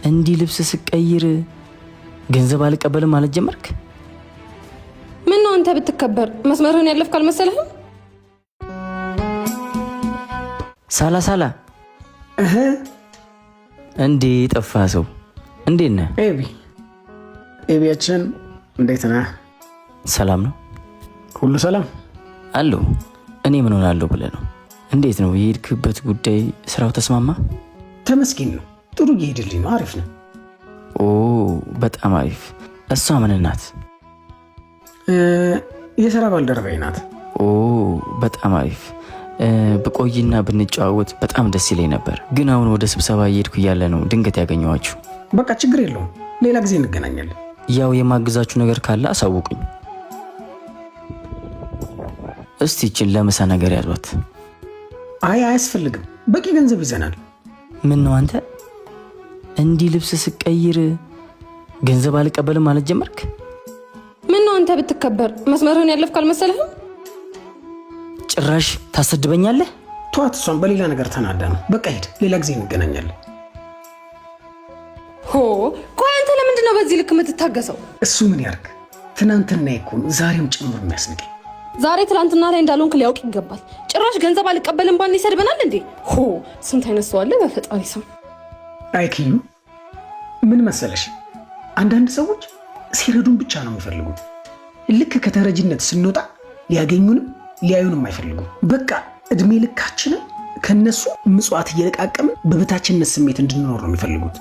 እንዲህ ልብስ ስቀይር ገንዘብ አልቀበልም ማለት ጀመርክ? ምን ነው አንተ ብትከበር መስመርህን ያለፍክ አልመሰለህም? ሳላ እንዴ ጠፋ ሰው እንዴት ነህ? ኤቢያችን እንዴት ነህ? ሰላም ነው? ሁሉ ሰላም አለው። እኔ ምን ሆናለሁ ብለህ ነው? እንዴት ነው የሄድክበት ጉዳይ? ስራው ተስማማ? ተመስገን ነው። ጥሩ እየሄድልኝ ነው። አሪፍ ነው። ኦ በጣም አሪፍ። እሷ ምን ናት? የሥራ ባልደረባዬ ናት። ኦ በጣም አሪፍ። ብቆይና ብንጨዋወት በጣም ደስ ይለኝ ነበር፣ ግን አሁን ወደ ስብሰባ እየሄድኩ እያለ ነው ድንገት ያገኘኋችሁ። በቃ ችግር የለውም፣ ሌላ ጊዜ እንገናኛለን። ያው የማግዛችሁ ነገር ካለ አሳውቁኝ። እስቲ ይችን ለምሳ ነገር ያዟት። አይ አያስፈልግም፣ በቂ ገንዘብ ይዘናል። ምን ነው አንተ እንዲህ ልብስ ስቀይር ገንዘብ አልቀበልም ማለት ጀመርክ? ምን ነው አንተ ብትከበር መስመርህን ያለፍክ አልመሰለህም? ጭራሽ ታሰድበኛለህ? ተዋት፣ እሷን በሌላ ነገር ተናዳ ነው። በቃ ሂድ፣ ሌላ ጊዜ እንገናኛለን። ቆይ አንተ ለምንድን ነው በዚህ ልክ የምትታገሰው? እሱ ምን ያርግ? ትናንትና ይኩን ዛሬም ጭምር የሚያስንቀኝ። ዛሬ ትናንትና ላይ እንዳልሆንክ ሊያውቅ ይገባል። ጭራሽ ገንዘብ አልቀበልም ባል ይሰድበናል እንዴ? ስንት አይነት ሰው አለ በፈጣሪ ስም። አይኪዩ ምን መሰለሽ፣ አንዳንድ ሰዎች ሲረዱን ብቻ ነው የሚፈልጉት። ልክ ከተረጅነት ስንወጣ ሊያገኙንም ሊያዩንም አይፈልጉም። በቃ እድሜ ልካችንን ከነሱ ምጽዋት እየለቃቀምን በበታችነት ስሜት እንድንኖር ነው የሚፈልጉት።